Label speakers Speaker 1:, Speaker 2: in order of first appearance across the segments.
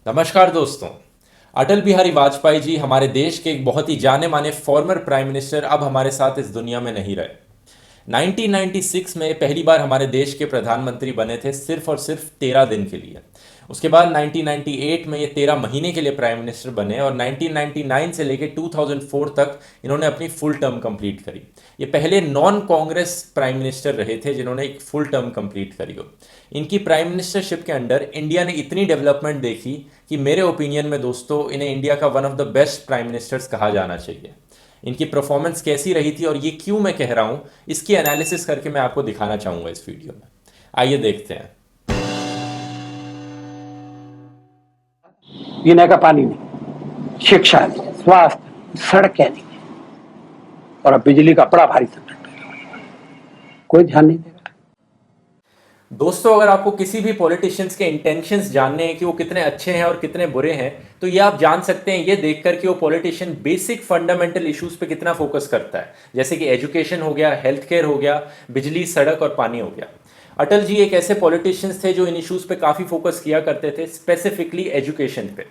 Speaker 1: नमस्कार दोस्तों। अटल बिहारी वाजपेयी जी हमारे देश के एक बहुत ही जाने माने फॉर्मर प्राइम मिनिस्टर अब हमारे साथ इस दुनिया में नहीं रहे। 1996 में पहली बार हमारे देश के प्रधानमंत्री बने थे, सिर्फ और सिर्फ 13 दिन के लिए। उसके बाद 1998 में ये 13 महीने के लिए प्राइम मिनिस्टर बने और 1999 से लेकर 2004 तक इन्होंने अपनी फुल टर्म कंप्लीट करी। ये पहले नॉन कांग्रेस प्राइम मिनिस्टर रहे थे जिन्होंने एक फुल टर्म कंप्लीट करी हो। इनकी प्राइम मिनिस्टरशिप के अंडर इंडिया ने इतनी डेवलपमेंट देखी कि मेरे ओपिनियन में दोस्तों इन्हें इंडिया का one of the best prime ministers कहा जाना चाहिए। इनकी परफॉर्मेंस कैसी रही थी और ये क्यों मैं कह रहा हूं, इसकी एनालिसिस करके मैं आपको दिखाना चाहूंगा इस वीडियो में। आइए देखते हैं।
Speaker 2: पीने का पानी नहीं, शिक्षा नहीं, स्वास्थ्य, सड़कें नहीं, और अब बिजली का बड़ा भारी संकट है। कोई ध्यान नहीं दे रहा।
Speaker 1: दोस्तों, अगर आपको किसी भी पॉलिटिशियंस के इंटेंशंस जानने हैं कि वो कितने अच्छे हैं और कितने बुरे हैं, तो ये आप जान सकते हैं ये देखकर कि वो पॉलिटिशियन बेसिक फंडामेंटल इश्यूज पे कितना फोकस करता है, जैसे कि एजुकेशन हो गया, हेल्थ केयर हो गया, बिजली, सड़क और पानी हो गया। अटल जी एक ऐसे पॉलिटिशियंस थे जो इन इश्यूज पे काफी फोकस किया करते थे, स्पेसिफिकली एजुकेशन पे।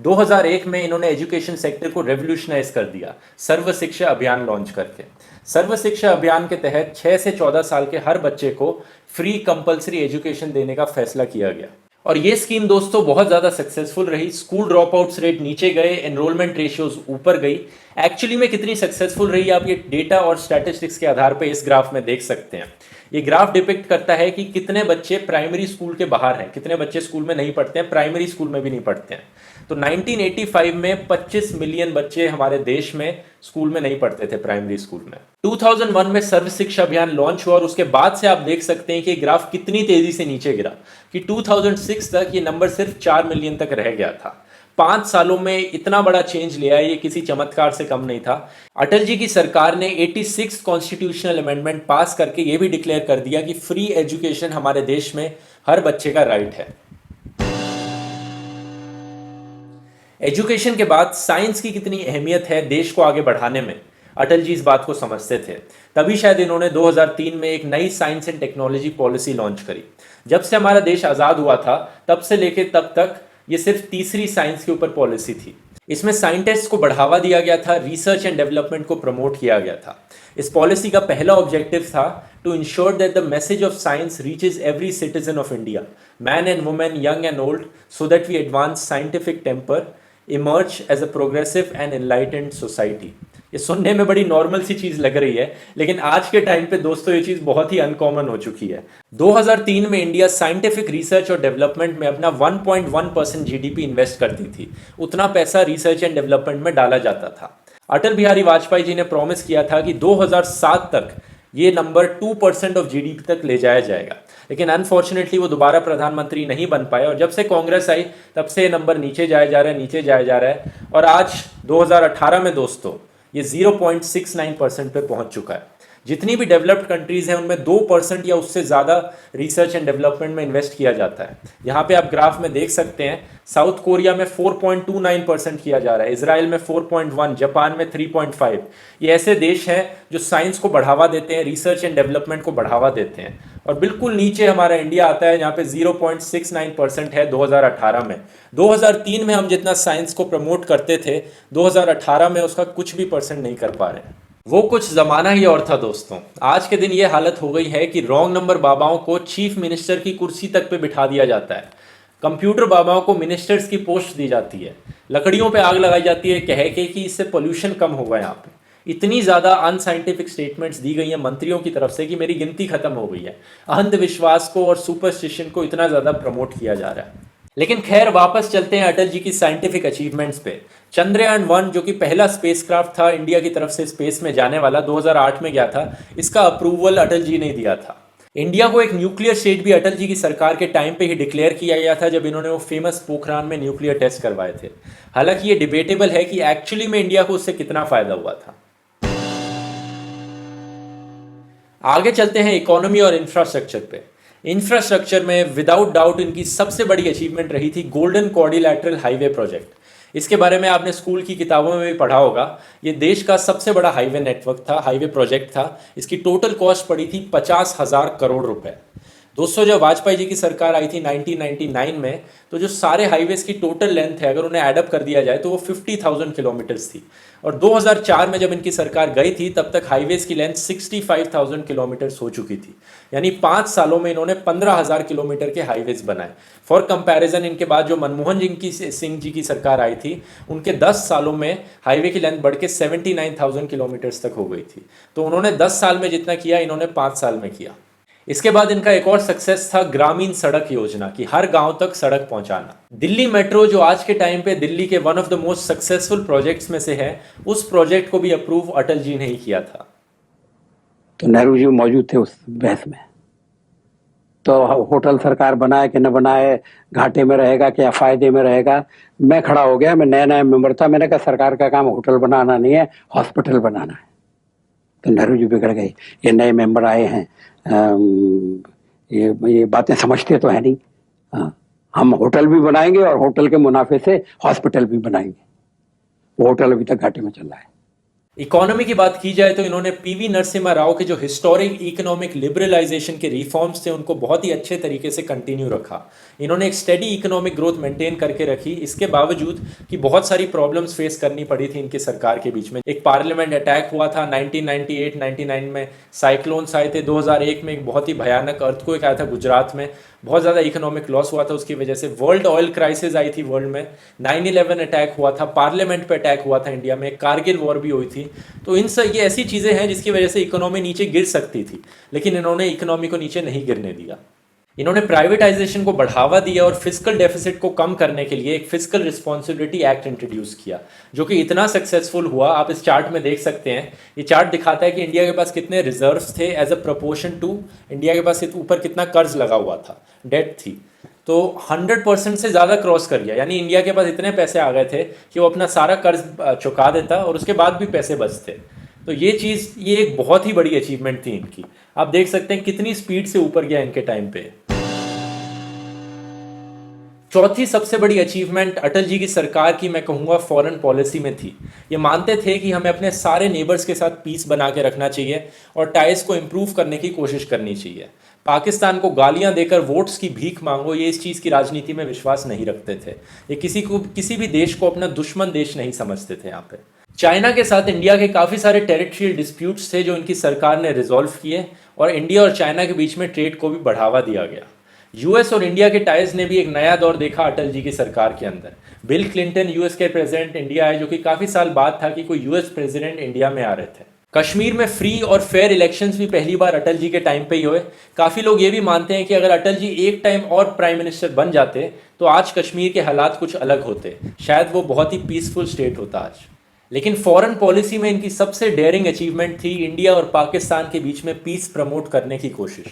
Speaker 1: 2001 में इन्होंने एजुकेशन सेक्टर को रेवोल्यूशनाइज कर दिया, सर्व शिक्षा अभियान लॉन्च करके। सर्व शिक्षा अभियान के तहत 6 से 14 साल के हर बच्चे को फ्री कंपलसरी एजुकेशन देने का फैसला किया गया। और ये स्कीम दोस्तों बहुत ज़्यादा सक्सेसफुल रही। स्कूल ड्रॉप आउट्स रेट नीचे गए, एनरोलमेंट रेशियोज ऊपर गई। एक्चुअली में कितनी सक्सेसफुल रही आप ये डेटा और स्टैटिस्टिक्स के आधार पर इस ग्राफ में देख सकते हैं। ये ग्राफ डिपिक्ट करता है कि कितने बच्चे प्राइमरी स्कूल के बाहर हैं, कितने बच्चे स्कूल में नहीं पढ़ते हैं, प्राइमरी स्कूल में भी नहीं पढ़ते हैं। तो 1985 में 25 मिलियन बच्चे हमारे देश में स्कूल में नहीं पढ़ते थे, प्राइमरी स्कूल में। 2001 में सर्व शिक्षा अभियान लॉन्च हुआ और उसके बाद से आप देख सकते हैं कि ग्राफ कितनी तेजी से नीचे गिरा कि 2006 तक ये नंबर सिर्फ 4 मिलियन तक रह गया था। 5 सालों में इतना बड़ा चेंज लिया है, ये किसी चमत्कार से कम नहीं था। अटल जी की सरकार ने 86 कॉन्स्टिट्यूशनल अमेंडमेंट पास करके ये भी डिक्लेयर कर दिया कि फ्री एजुकेशन हमारे देश में हर बच्चे का राइट है। एजुकेशन के बाद साइंस की कितनी अहमियत है देश को आगे बढ़ाने में, अटल जी इस बात को समझते थे। तभी शायद इन्होंने 2003 में एक नई science and technology policy launch करी। जब से हमारा देश आज़ाद हुआ था तब से लेके तब तक ये सिर्फ तीसरी साइंस के ऊपर पॉलिसी थी। इसमें साइंटिस्ट को बढ़ावा दिया गया था, रिसर्च एंड डेवलपमेंट को प्रमोट किया गया था। इस पॉलिसी का पहला ऑब्जेक्टिव था to ensure that the message of science reaches every citizen of India, man and women, young and old, so that we advance scientific temper, emerge as a progressive and enlightened society. ये सुनने में बड़ी normal सी चीज लग रही है, लेकिन आज के टाइम पे दोस्तों ये चीज बहुत ही अनकॉमन हो चुकी है। 2003 में इंडिया साइंटिफिक रिसर्च और डेवलपमेंट में अपना 1.1% जीडीपी इन्वेस्ट करती थी। उतना पैसा रिसर्च एंड डेवलपमेंट में डाला जाता था। अटल बिहारी वाजपेयी जी ने प्रॉमिस किया था कि 2007 तक ये नंबर 2% ऑफ जीडीपी तक ले जाया जाएगा, लेकिन अनफॉर्चुनेटली वो दोबारा प्रधानमंत्री नहीं बन पाए और जब से कांग्रेस आई तब से ये नंबर नीचे जाया जा रहा है, नीचे जाया जा रहा है। और आज 2018 में दोस्तों ये 0.69% पे पहुंच चुका है। जितनी भी डेवलप्ड कंट्रीज हैं उनमें 2% या उससे ज़्यादा रिसर्च एंड डेवलपमेंट में इन्वेस्ट किया जाता है। यहाँ पे आप ग्राफ में देख सकते हैं, साउथ कोरिया में 4.29% किया जा रहा है, इजराइल में 4.1, जापान में 3.5। ये ऐसे देश हैं जो साइंस को बढ़ावा देते हैं, रिसर्च एंड डेवलपमेंट को बढ़ावा देते हैं। और बिल्कुल नीचे हमारा इंडिया आता है, यहाँ पे 0.69% है 2018 में। 2003 में हम जितना साइंस को प्रमोट करते थे, 2018 में उसका कुछ भी परसेंट नहीं कर पा रहे हैं। वो कुछ ज़माना ही और था दोस्तों। आज के दिन ये हालत हो गई है कि रॉन्ग नंबर बाबाओं को चीफ मिनिस्टर की कुर्सी तक पे बिठा दिया जाता है, कंप्यूटर बाबाओं को मिनिस्टर्स की पोस्ट दी जाती है, लकड़ियों पे आग लगाई जाती है कह के कि इससे पोल्यूशन कम होगा। यहाँ पे इतनी ज़्यादा अनसाइंटिफिक स्टेटमेंट्स दी गई हैं मंत्रियों की तरफ से कि मेरी गिनती खत्म हो गई है। अंधविश्वास को और सुपरस्टिशन को इतना ज़्यादा प्रमोट किया जा रहा है। लेकिन खैर वापस चलते हैं अटल जी की साइंटिफिक अचीवमेंट्स पे। चंद्रयान-1 जो कि पहला स्पेसक्राफ्ट था इंडिया की तरफ से स्पेस में जाने वाला, 2008 में गया था। इसका अप्रूवल अटल जी ने दिया था। इंडिया को एक न्यूक्लियर स्टेट भी अटल जी की सरकार के टाइम पे ही डिक्लेयर किया गया था जब इन्होंने वो फेमस पोखरान में न्यूक्लियर टेस्ट करवाए थे। हालांकि ये डिबेटेबल है कि एक्चुअली में इंडिया को उससे कितना फायदा हुआ था। आगे चलते हैं इकोनॉमी और इंफ्रास्ट्रक्चर पे। इंफ्रास्ट्रक्चर में विदाउट डाउट इनकी सबसे बड़ी अचीवमेंट रही थी गोल्डन क्वाड्रिलैटरल हाईवे प्रोजेक्ट। इसके बारे में आपने स्कूल की किताबों में भी पढ़ा होगा। ये देश का सबसे बड़ा हाईवे नेटवर्क था, हाईवे प्रोजेक्ट था। इसकी टोटल कॉस्ट पड़ी थी 50,000 करोड़ रुपए। दोस्तों, जब वाजपेयी जी की सरकार आई थी 1999 में, तो जो सारे हाईवेज की टोटल लेंथ है, अगर उन्हें एडअप कर दिया जाए तो वो 50,000 किलोमीटर्स थी। और 2004 में जब इनकी सरकार गई थी, तब तक हाईवेज की लेंथ 65,000 किलोमीटर्स हो चुकी थी। यानी 5 सालों में इन्होंने 15,000 किलोमीटर के हाईवेज बनाए। फॉर कंपैरिजन, इनके बाद जो मनमोहन सिंह जी की सरकार आई थी, उनके 10 सालों में हाईवे की लेंथ बढ़ के 79,000 किलोमीटर्स तक हो गई थी। तो उन्होंने 10 साल में जितना किया, इन्होंने 5 साल में किया। इसके बाद इनका एक और सक्सेस था ग्रामीण सड़क योजना की, हर गांव तक सड़क पहुंचाना। दिल्ली मेट्रो, जो आज के टाइम पे दिल्ली के one of the most successful projects में से है, उस प्रोजेक्ट को भी अप्रूव अटल जी ने ही किया था।
Speaker 2: तो नेहरू जी मौजूद थे उस बहस में। तो होटल सरकार बनाए कि न बनाए, घाटे में रहेगा कि या फायदे में रहेगा, मैं खड़ा हो गया। मैं नया नया मेंबर था, मैंने कहा सरकार का काम होटल बनाना नहीं है, हॉस्पिटल बनाना है। तो नेहरू जी बिगड़ गए, ये नए मेंबर आए हैं, ये बातें समझते तो है नहीं। हाँ, हम होटल भी बनाएंगे और होटल के मुनाफे से हॉस्पिटल भी बनाएंगे। वो होटल अभी तक घाटे में चल रहा है।
Speaker 1: इकोनॉमी की बात की जाए तो इन्होंने पीवी नरसिम्हा राव के जो हिस्टोरिक इकोनॉमिक लिबरलाइजेशन के रिफॉर्म्स थे, उनको बहुत ही अच्छे तरीके से कंटिन्यू रखा। इन्होंने एक स्टेडी इकोनॉमिक ग्रोथ मेंटेन करके रखी, इसके बावजूद कि बहुत सारी प्रॉब्लम्स फेस करनी पड़ी थी इनकी सरकार के बीच में। एक पार्लियामेंट अटैक हुआ था 1998-99 में, साइक्लोन्स आए थे 2001 में, एक बहुत ही भयानक अर्थक्वेक आया था गुजरात में, बहुत ज़्यादा इकोनॉमिक लॉस हुआ था उसकी वजह से। वर्ल्ड ऑयल क्राइसिस आई थी वर्ल्ड में, 9/11 अटैक हुआ था, पार्लियामेंट पे अटैक हुआ था इंडिया में, कारगिल वॉर भी हुई थी। तो ये ऐसी चीज़ें हैं जिसकी वजह से इकोनॉमी नीचे गिर सकती थी, लेकिन इन्होंने इकोनॉमी को नीचे नहीं गिरने दिया। इन्होंने प्राइवेटाइजेशन को बढ़ावा दिया और फिजिकल डेफिसिट को कम करने के लिए एक फिजिकल रिस्पॉन्सिबिलिटी एक्ट इंट्रोड्यूस किया, जो कि इतना सक्सेसफुल हुआ। आप इस चार्ट में देख सकते हैं, ये चार्ट दिखाता है कि इंडिया के पास कितने रिजर्व्स थे as a proportion to India के पास ऊपर कितना कर्ज लगा हुआ था, डेट थी। तो 100% से ज़्यादा क्रॉस कर गया, यानी इंडिया के पास इतने पैसे आ गए थे कि वो अपना सारा कर्ज चुका देता और उसके बाद भी पैसे बचते। तो ये एक बहुत ही बड़ी अचीवमेंट थी इनकी। आप देख सकते हैं कितनी स्पीड से ऊपर गया इनके टाइम पे। चौथी सबसे बड़ी अचीवमेंट अटल जी की सरकार की मैं कहूँगा फॉरेन पॉलिसी में थी। ये मानते थे कि हमें अपने सारे नेबर्स के साथ पीस बना के रखना चाहिए और टाइज को इम्प्रूव करने की कोशिश करनी चाहिए। पाकिस्तान को गालियां देकर वोट्स की भीख मांगो, ये इस चीज़ की राजनीति में विश्वास नहीं रखते थे। ये किसी भी देश को अपना दुश्मन देश नहीं समझते थे। यहाँ पे चाइना के साथ इंडिया के काफ़ी सारे टेरिटरियल डिस्प्यूट्स थे जो इनकी सरकार ने रिजॉल्व किए, और इंडिया और चाइना के बीच में ट्रेड को भी बढ़ावा दिया गया। यूएस और इंडिया के टाइज ने भी एक नया दौर देखा अटल जी की सरकार के अंदर। बिल क्लिंटन यूएस के प्रेसिडेंट इंडिया आए, जो कि काफ़ी साल बाद था कि कोई यूएस प्रेसिडेंट इंडिया में आ रहे थे। कश्मीर में फ्री और फेयर इलेक्शंस भी पहली बार अटल जी के टाइम पे ही हुए। काफ़ी लोग ये भी मानते हैं कि अगर अटल जी एक टाइम और प्राइम मिनिस्टर बन जाते तो आज कश्मीर के हालात कुछ अलग होते, शायद वो बहुत ही पीसफुल स्टेट होता आज। लेकिन फॉरेन पॉलिसी में इनकी सबसे डेयरिंग अचीवमेंट थी इंडिया और पाकिस्तान के बीच में पीस प्रमोट करने की कोशिश।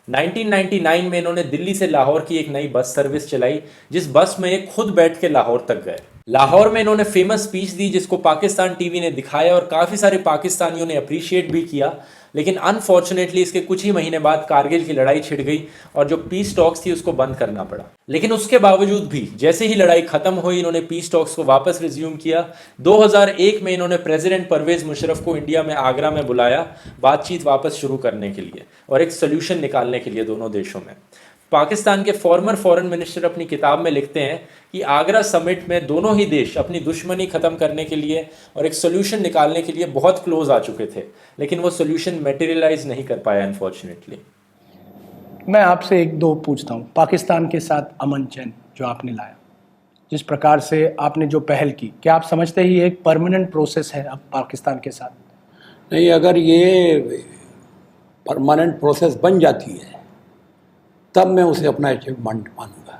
Speaker 1: 1999 में इन्होंने दिल्ली से लाहौर की एक नई बस सर्विस चलाई, जिस बस में ये खुद बैठ के लाहौर तक गए। लाहौर में इन्होंने फेमस स्पीच दी जिसको पाकिस्तान टीवी ने दिखाया और काफ़ी सारे पाकिस्तानियों ने अप्रिशिएट भी किया। लेकिन अनफॉर्चुनेटली इसके कुछ ही महीने बाद कारगिल की लड़ाई छिड़ गई और जो पीस टॉक्स थी उसको बंद करना पड़ा। लेकिन उसके बावजूद भी जैसे ही लड़ाई खत्म हुई, इन्होंने पीस टॉक्स को वापस रिज्यूम किया। 2001 में इन्होंने प्रेसिडेंट परवेज मुशर्रफ को इंडिया में आगरा में बुलाया बातचीत वापस शुरू करने के लिए और एक सोल्यूशन निकालने के लिए दोनों देशों में। पाकिस्तान के फॉर्मर फॉरेन मिनिस्टर अपनी किताब में लिखते हैं कि आगरा समिट में दोनों ही देश अपनी दुश्मनी खत्म करने के लिए और एक सोल्यूशन निकालने के लिए बहुत क्लोज आ चुके थे, लेकिन वो सोल्यूशन मटेरियलाइज नहीं कर पाया अनफॉर्चुनेटली।
Speaker 3: मैं आपसे एक दो पूछता हूँ। पाकिस्तान के साथ अमन चैन जो आपने लाया, जिस प्रकार से आपने जो पहल की, क्या आप समझते हैं ये एक परमानेंट प्रोसेस है अब पाकिस्तान के साथ?
Speaker 2: नहीं, अगर ये परमानेंट प्रोसेस बन जाती है तब मैं उसे अपना अचीवमेंट मानूंगा।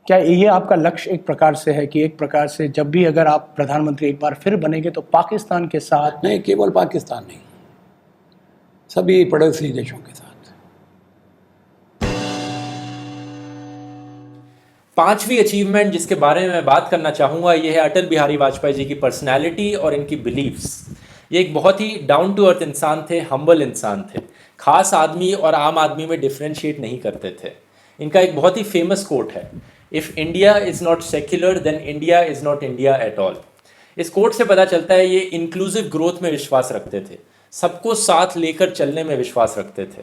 Speaker 3: क्या ये आपका लक्ष्य एक प्रकार से है कि एक प्रकार से जब भी अगर आप प्रधानमंत्री एक बार फिर बनेंगे तो पाकिस्तान के साथ?
Speaker 2: नहीं, केवल पाकिस्तान नहीं, सभी पड़ोसी देशों के साथ।
Speaker 1: पांचवी अचीवमेंट जिसके बारे में मैं बात करना चाहूँगा ये है अटल बिहारी वाजपेयी जी की पर्सनैलिटी और इनकी बिलीव्स। ये एक बहुत ही डाउन टू अर्थ इंसान थे, हम्बल इंसान थे, खास आदमी और आम आदमी में डिफ्रेंशिएट नहीं करते थे। इनका एक बहुत ही फेमस कोट है, if India is not secular then India is not India at all. इस कोट से पता चलता है ये इंक्लूसिव ग्रोथ में विश्वास रखते थे, सबको साथ लेकर चलने में विश्वास रखते थे।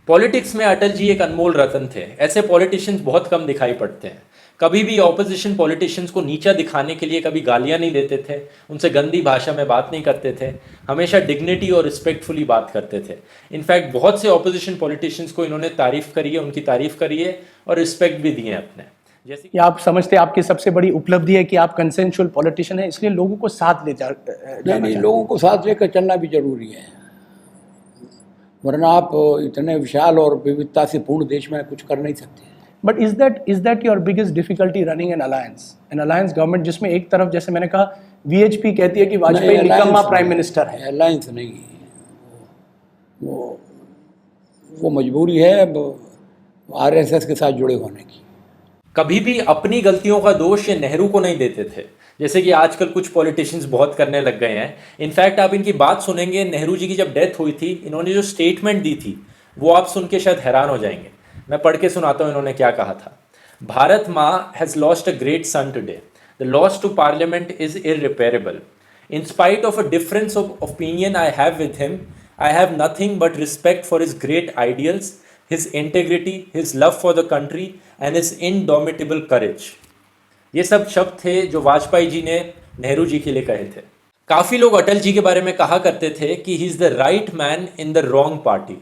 Speaker 1: पॉलिटिक्स में अटल जी एक अनमोल रत्न थे। ऐसे पॉलिटिशियंस बहुत कम दिखाई पड़ते हैं। कभी भी ऑपोजिशन पॉलिटिशियंस को नीचा दिखाने के लिए कभी गालियां नहीं देते थे, उनसे गंदी भाषा में बात नहीं करते थे, हमेशा डिग्निटी और रिस्पेक्टफुली बात करते थे। इनफैक्ट बहुत से ऑपोजिशन पॉलिटिशियंस को इन्होंने तारीफ करी है, उनकी तारीफ करी है और रिस्पेक्ट भी दिए अपने। जैसे
Speaker 3: कि आप समझते हैं आपकी सबसे बड़ी उपलब्धि है कि आप कंसेंशुअल पॉलिटिशियन है, इसलिए लोगों को साथ ले
Speaker 2: नहीं
Speaker 3: जाना
Speaker 2: नहीं,
Speaker 3: चाहते
Speaker 2: लोगों को साथ लेकर चलना भी जरूरी है, वरना आप इतने विशाल और विविधता से पूर्ण देश में कुछ कर नहीं सकते।
Speaker 3: But is that your biggest difficulty running an alliance government, जिसमें एक तरफ जैसे मैंने कहा वीएचपी कहती है कि वाजपेयी
Speaker 2: नहीं,
Speaker 3: निकम्मा
Speaker 2: alliance
Speaker 3: प्राइम
Speaker 2: नहीं,
Speaker 3: मिनिस्टर है।
Speaker 2: अलायंस नहीं, वो मजबूरी है आरएसएस के साथ जुड़े होने की।
Speaker 1: कभी भी अपनी गलतियों का दोष ये नेहरू को नहीं देते थे, जैसे कि आजकल कुछ पॉलिटिशियंस बहुत करने लग गए हैं। इनफैक्ट आप इनकी बात सुनेंगे, नेहरू जी की जब डेथ हुई थी, इन्होंने जो स्टेटमेंट दी थी वो आप सुन के शायद हैरान हो जाएंगे। मैं पढ़ के सुनाता हूँ इन्होंने क्या कहा था। भारत माँ has lost a great son today. The loss to parliament is irreparable. In spite of a difference of opinion I have with him, I have nothing but respect for his great ideals, his integrity, his love for the country and his indomitable courage. ये सब शब्द थे जो वाजपेयी जी ने नेहरू जी के लिए कहे थे। काफ़ी लोग अटल जी के बारे में कहा करते थे कि he is the right man in the wrong party.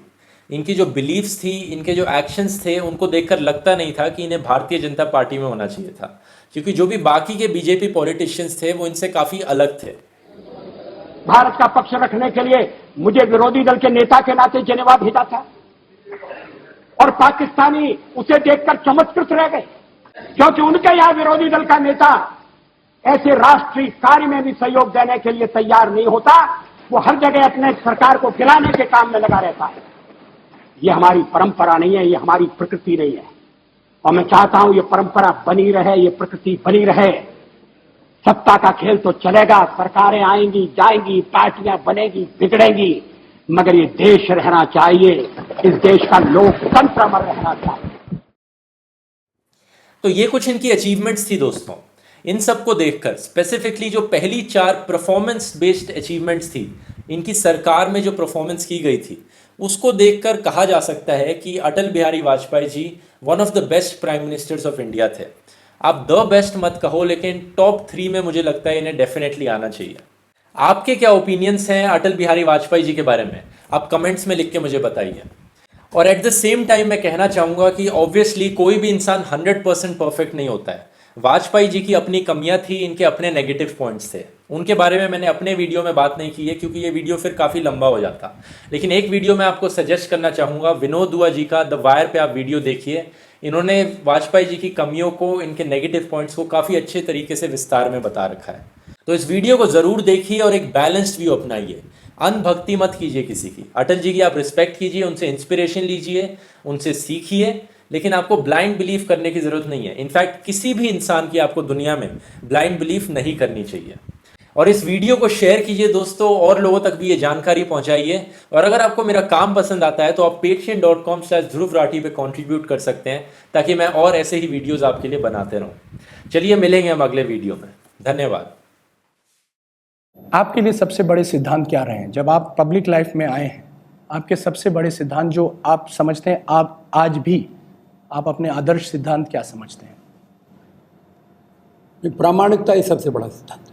Speaker 1: इनकी जो बिलीव्स थी, इनके जो एक्शंस थे, उनको देखकर लगता नहीं था कि इन्हें भारतीय जनता पार्टी में होना चाहिए था, क्योंकि जो भी बाकी के बीजेपी पॉलिटिशियंस थे वो इनसे काफ़ी अलग थे।
Speaker 4: भारत का पक्ष रखने के लिए मुझे विरोधी दल के नेता के नाते जेनेवा भेजा था और पाकिस्तानी उसे देखकर चमत्कृत रह गए, क्योंकि उनके यहां विरोधी दल का नेता ऐसे राष्ट्रीय कार्य में भी सहयोग देने के लिए तैयार नहीं होता। वो हर जगह अपने सरकार को गिराने के काम में लगा रहता है। ये हमारी परंपरा नहीं है, ये हमारी प्रकृति नहीं है, और मैं चाहता हूं ये परंपरा बनी रहे, ये प्रकृति बनी रहे। सत्ता का खेल तो चलेगा, सरकारें आएंगी जाएंगी, पार्टियां बनेगी बिगड़ेंगी, मगर ये देश रहना चाहिए, इस देश का लोकतंत्र अमर रहना चाहिए।
Speaker 1: तो ये कुछ इनकी अचीवमेंट्स थी दोस्तों। इन सब को देखकर स्पेसिफिकली जो पहली 4 परफॉर्मेंस बेस्ड अचीवमेंट्स थी, इनकी सरकार में जो परफॉर्मेंस की गई थी, उसको देखकर कहा जा सकता है कि Atal Bihari Vajpayee ji one of the best prime ministers of India थे। आप द बेस्ट मत कहो, लेकिन टॉप 3 में मुझे लगता है इन्हें डेफिनेटली आना चाहिए। आपके क्या ओपिनियंस हैं अटल बिहारी वाजपेयी जी के बारे में? आप कमेंट्स में लिख के मुझे बताइए। और एट द सेम टाइम मैं कहना चाहूँगा कि ऑब्वियसली कोई भी इंसान 100% परफेक्ट नहीं होता है। वाजपेयी जी की अपनी कमियां थी, इनके अपने नेगेटिव पॉइंट्स थे। उनके बारे में मैंने अपने वीडियो में बात नहीं की है, क्योंकि ये वीडियो फिर काफ़ी लंबा हो जाता। लेकिन एक वीडियो मैं आपको सजेस्ट करना चाहूँगा, विनोद दुआ जी का द वायर पे आप वीडियो देखिए। इन्होंने वाजपेयी जी की कमियों को, इनके नेगेटिव पॉइंट्स को काफ़ी अच्छे तरीके से विस्तार में बता रखा है। तो इस वीडियो को ज़रूर देखिए और एक बैलेंस्ड व्यू अपनाइए। अनभक्ति मत कीजिए किसी की। अटल जी की आप रिस्पेक्ट कीजिए, उनसे इंस्पिरेशन लीजिए, उनसे सीखिए, लेकिन आपको ब्लाइंड बिलीफ करने की ज़रूरत नहीं है। इनफैक्ट किसी भी इंसान की आपको दुनिया में ब्लाइंड बिलीफ नहीं करनी चाहिए। और इस वीडियो को शेयर कीजिए दोस्तों, और लोगों तक भी ये जानकारी पहुंचाइए। और अगर आपको मेरा काम पसंद आता है तो आप patreon.com/ध्रुव राठी पे कंट्रीब्यूट कर सकते हैं, ताकि मैं और ऐसे ही वीडियोस आपके लिए बनाते रहूं। चलिए मिलेंगे हम अगले वीडियो में। धन्यवाद।
Speaker 3: आपके लिए सबसे बड़े सिद्धांत क्या रहे हैं जब आप पब्लिक लाइफ में आए हैं? आपके सबसे बड़े सिद्धांत जो आप समझते हैं, आप आज भी आप अपने आदर्श सिद्धांत क्या समझते हैं?
Speaker 2: प्रामाणिकता ही सबसे बड़ा सिद्धांत है।